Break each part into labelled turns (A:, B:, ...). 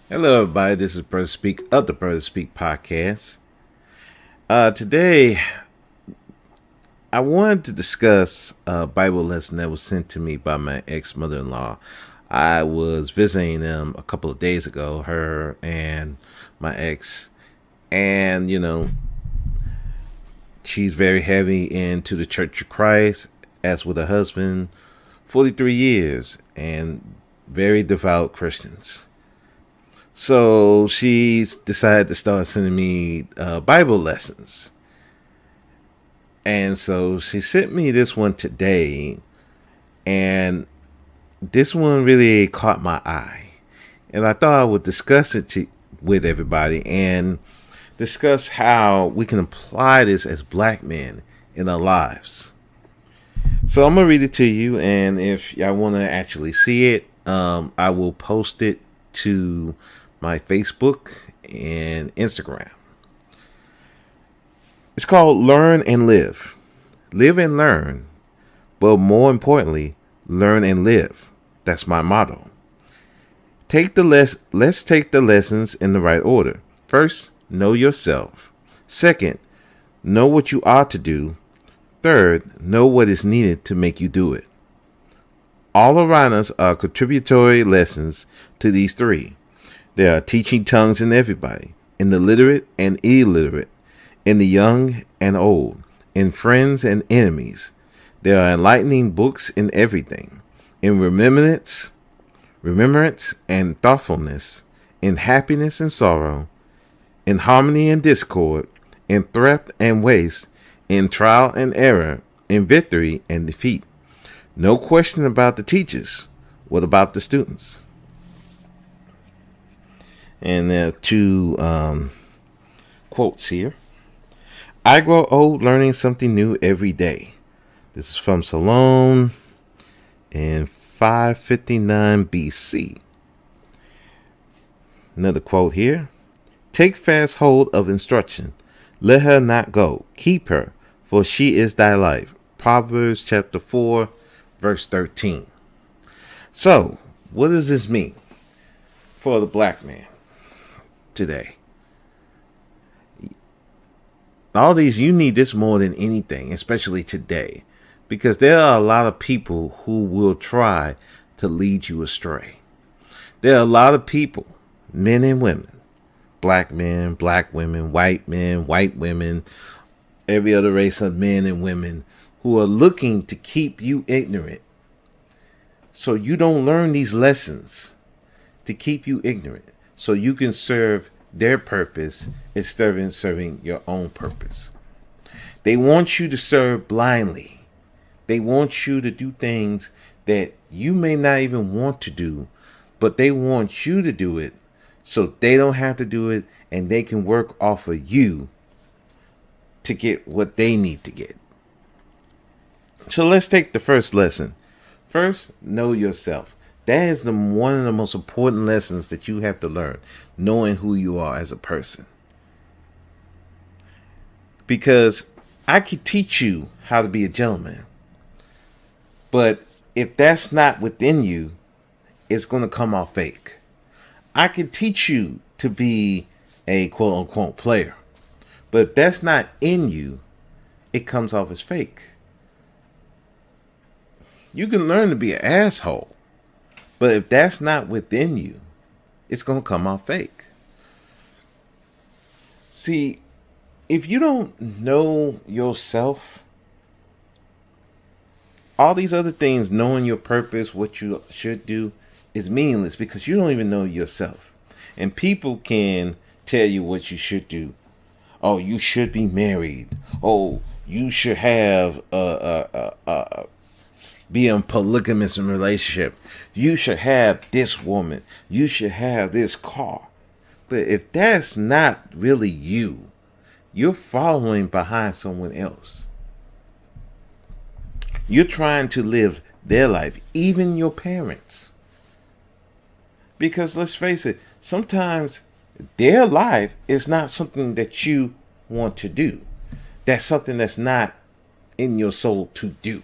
A: Hello, everybody. This is Brother Speak of the Brother Speak podcast. Today, I wanted to discuss a Bible lesson that was sent to me by my ex mother in law. I was visiting them a couple of days ago, her and my ex, and she's very heavy into the Church of Christ, as with her husband, 43 years, and very devout Christians. So she's decided to start sending me Bible lessons. And so she sent me this one today. And this one really caught my eye. And I thought I would discuss it with everybody and discuss how we can apply this as black men in our lives. So I'm going to read it to you. And if y'all want to actually see it, I will post it to my Facebook and Instagram. It's called Learn and Live. Live and learn, but more importantly, learn and live. That's my motto. Let's take the lessons in the right order. First, know yourself. Second, know what you ought to do. Third, know what is needed to make you do it. All around us are contributory lessons to these three. There are teaching tongues in everybody, in the literate and illiterate, in the young and old, in friends and enemies. There are enlightening books in everything, in remembrance and thoughtfulness, in happiness and sorrow, in harmony and discord, in thrift and waste, in trial and error, in victory and defeat. No question about the teachers. What about the students? And there are two quotes here. I grow old learning something new every day. This is from Salome in 559 BC. Another quote here. Take fast hold of instruction. Let her not go. Keep her, for she is thy life. Proverbs chapter 4, verse 13. So, what does this mean for the black man today? All these, you need this more than anything, especially today, because there are a lot of people who will try to lead you astray. There are a lot of people, men and women, black men, black women, white men, white women, every other race of men and women who are looking to keep you ignorant. So you don't learn these lessons to keep you ignorant, so you can serve their purpose instead of serving your own purpose. They want you to serve blindly. They want you to do things that you may not even want to do, but they want you to do it so they don't have to do it and they can work off of you to get what they need to get. So let's take the first lesson. First, know yourself. That is one of the most important lessons that you have to learn, knowing who you are as a person. Because I could teach you how to be a gentleman, but if that's not within you, it's going to come off fake. I could teach you to be a quote unquote player, but if that's not in you, it comes off as fake. You can learn to be an asshole, but if that's not within you, it's going to come off fake. See, if you don't know yourself, all these other things, knowing your purpose, what you should do, is meaningless because you don't even know yourself. And people can tell you what you should do. Oh, you should be married. Oh, you should have be in a polygamous relationship. You should have this woman. You should have this car. But if that's not really you, you're following behind someone else. You're trying to live their life, even your parents. Because let's face it, sometimes their life is not something that you want to do. That's something that's not in your soul to do.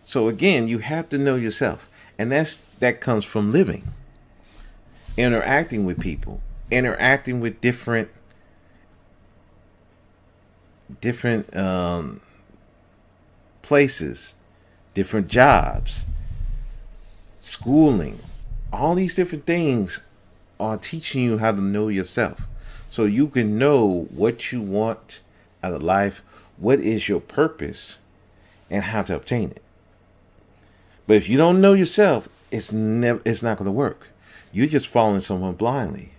A: So again, you have to know yourself. And that comes from living. interacting with people, interacting with different places, different jobs, schooling. All these different things are teaching you how to know yourself, so you can know what you want out of life, what is your purpose, and how to obtain it. But if you don't know yourself, it's not going to work. You're just following someone blindly.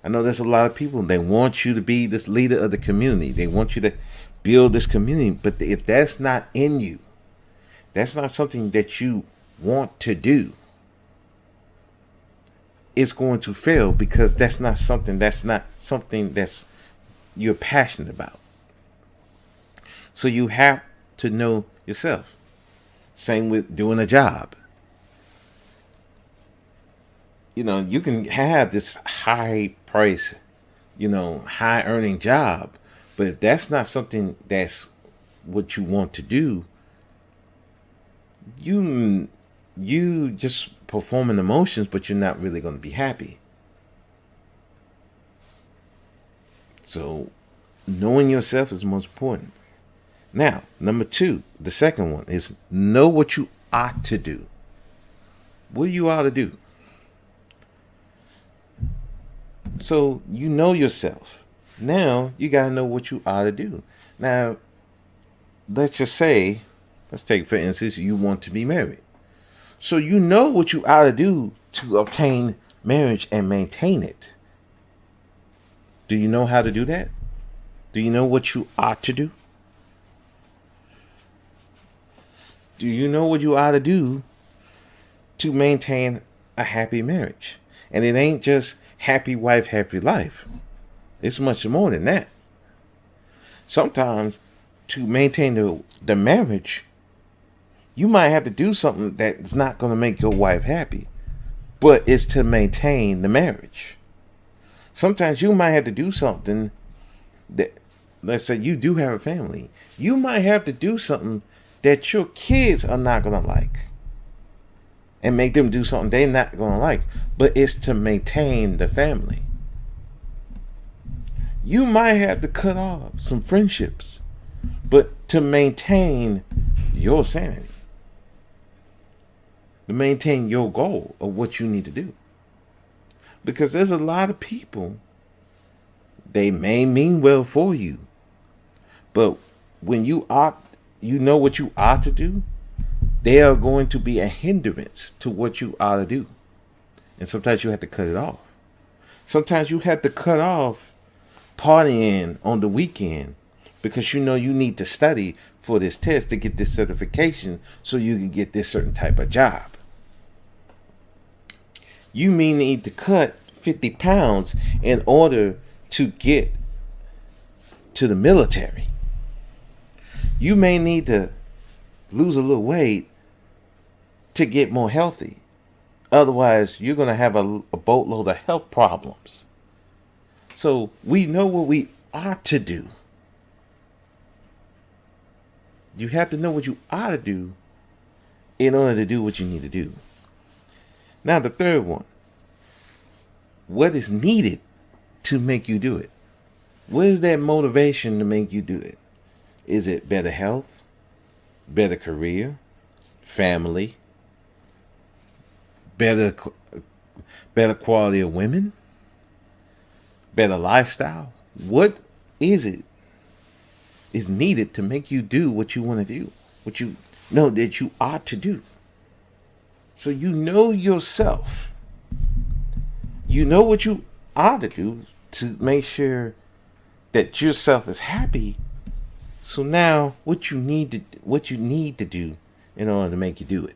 A: I know there's a lot of people, they want you to be this leader of the community. They want you to build this community. But if that's not in you, that's not something that you want to do, it's going to fail, because that's not something that's you're passionate about. So you have to know yourself. Same with doing a job. You can have this high price, high earning job, but if that's not something that's what you want to do, you just performing emotions, but you're not really going to be happy. So knowing yourself is the most important. Now, number 2, the second one is know what you ought to do. What you ought to do. So you know yourself. Now you got to know what you ought to do. Now, let's take for instance, you want to be married. So you know what you ought to do to obtain marriage and maintain it. Do you know how to do that? Do you know what you ought to do? Do you know what you ought to do to maintain a happy marriage? And it ain't just happy wife, happy life. It's much more than that. Sometimes to maintain the marriage, you might have to do something that's not going to make your wife happy, but it's to maintain the marriage. Sometimes you might have to do something that, let's say you do have a family, you might have to do something that your kids are not going to like and make them do something they're not going to like, but it's to maintain the family. You might have to cut off some friendships, but to maintain your sanity, to maintain your goal of what you need to do. Because there's a lot of people, they may mean well for you, but when you know what you ought to do, they are going to be a hindrance to what you ought to do. And sometimes you have to cut it off. Sometimes you have to cut off partying on the weekend because you know you need to study for this test to get this certification so you can get this certain type of job. You may need to cut 50 pounds in order to get to the military. You may need to lose a little weight to get more healthy. Otherwise, you're going to have a boatload of health problems. So we know what we ought to do. You have to know what you ought to do in order to do what you need to do. Now, the third one. What is needed to make you do it? What is that motivation to make you do it? Is it better health, better career, family, better quality of women, better lifestyle? What is it is needed to make you do what you want to do, what you know that you ought to do? So you know yourself. You know what you ought to do to make sure that yourself is happy. So now what you need to do in order to make you do it.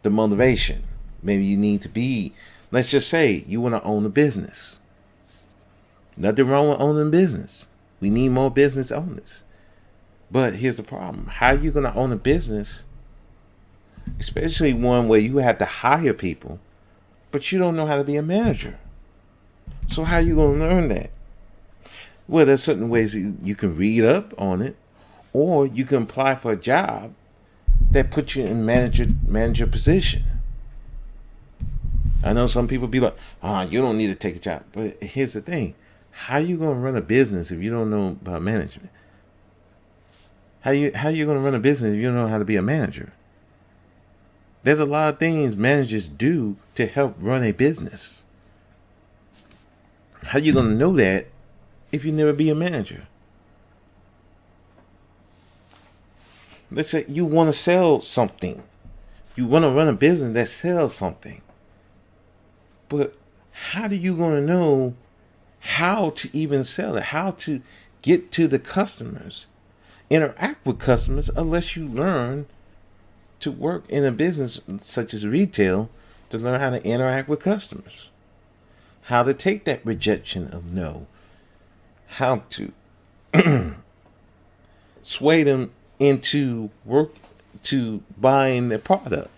A: The motivation. Maybe you need to be, let's just say you want to own a business. Nothing wrong with owning a business. We need more business owners. But here's the problem. How are you going to own a business, especially one where you have to hire people, but you don't know how to be a manager? So how are you going to learn that? Well, there's certain ways you can read up on it, or you can apply for a job that puts you in manager position. I know some people be like, you don't need to take a job. But here's the thing. How you going to run a business if you don't know about management? How you going to run a business if you don't know how to be a manager? There's a lot of things managers do to help run a business. How you going to know that if you never be a manager? Let's say you want to sell something. You want to run a business that sells something. But how are you going to know how to even sell it? How to get to the customers? Interact with customers unless you learn to work in a business such as retail to learn how to interact with customers. How to take that rejection of no. How to sway them into work to buying the product.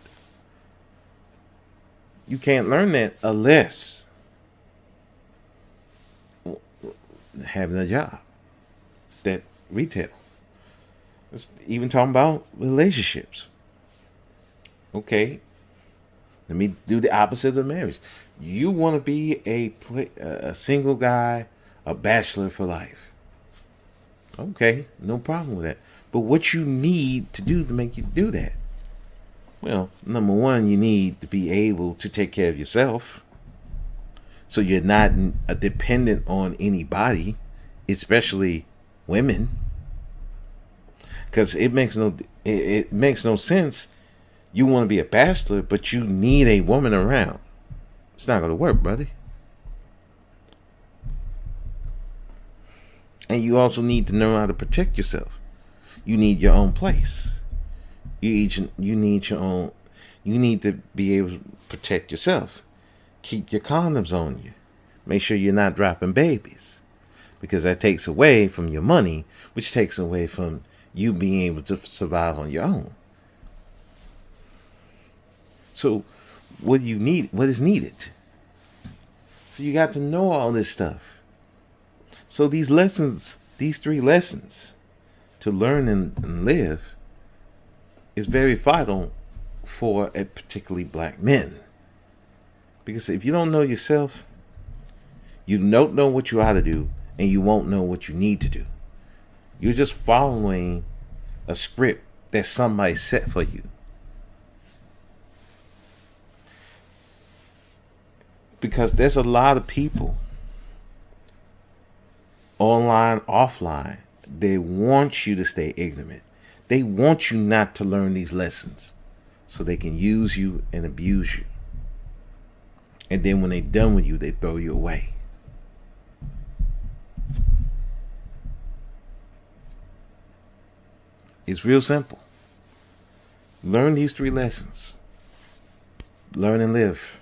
A: You can't learn that unless having a job. That retail. Let's even talking about relationships. Okay. Let me do the opposite of marriage. You want to be a single guy, a bachelor for life. Okay, no problem with that. But what you need to do to make you do that? Well, number one, you need to be able to take care of yourself. So you're not dependent on anybody, especially women. Because it makes no sense. You want to be a bachelor, but you need a woman around. It's not going to work, buddy. And you also need to know how to protect yourself. You need your own place. You need your own. You need to be able to protect yourself. Keep your condoms on you. Make sure you're not dropping babies, because that takes away from your money, which takes away from you being able to survive on your own. So, what do you need? What is needed? So you got to know all this stuff. So these lessons, these 3 lessons to learn and live, is very vital for a particularly black men. Because if you don't know yourself, you don't know what you ought to do, and you won't know what you need to do. You're just following a script that somebody set for you. Because there's a lot of people, online, offline, they want you to stay ignorant. They want you not to learn these lessons so they can use you and abuse you. And then when they're done with you, they throw you away. It's real simple. Learn these 3 lessons. Learn and live.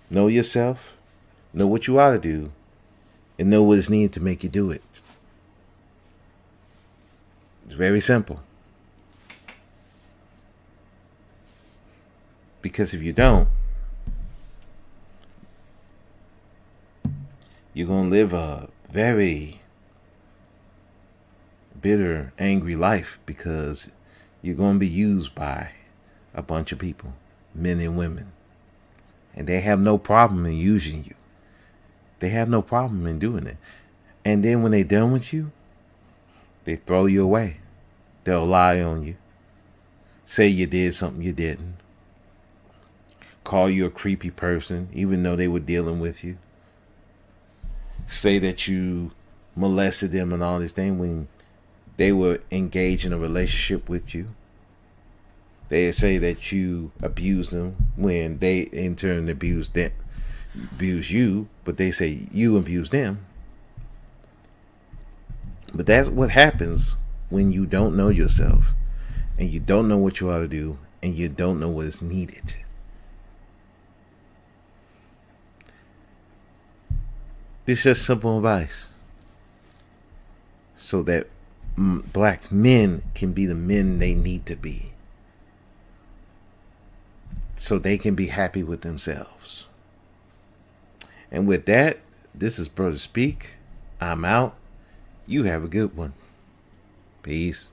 A: Know yourself. Know what you ought to do. And know what is needed to make you do it. It's very simple. Because if you don't, you're going to live a very bitter, angry life, because you're going to be used by a bunch of people, men and women. And they have no problem in using you. They have no problem in doing it. And then when they're done with you, they throw you away. They'll lie on you. Say you did something you didn't. Call you a creepy person, even though they were dealing with you. Say that you molested them and all this thing when they were engaged in a relationship with you. They say that you abused them when they in turn abused you, but they say you abused them. But that's what happens when you don't know yourself, and you don't know what you ought to do, and you don't know what is needed. This is just simple advice so that black men can be the men they need to be, so they can be happy with themselves. And with that, this is Brother Speak. I'm out. You have a good one. Peace.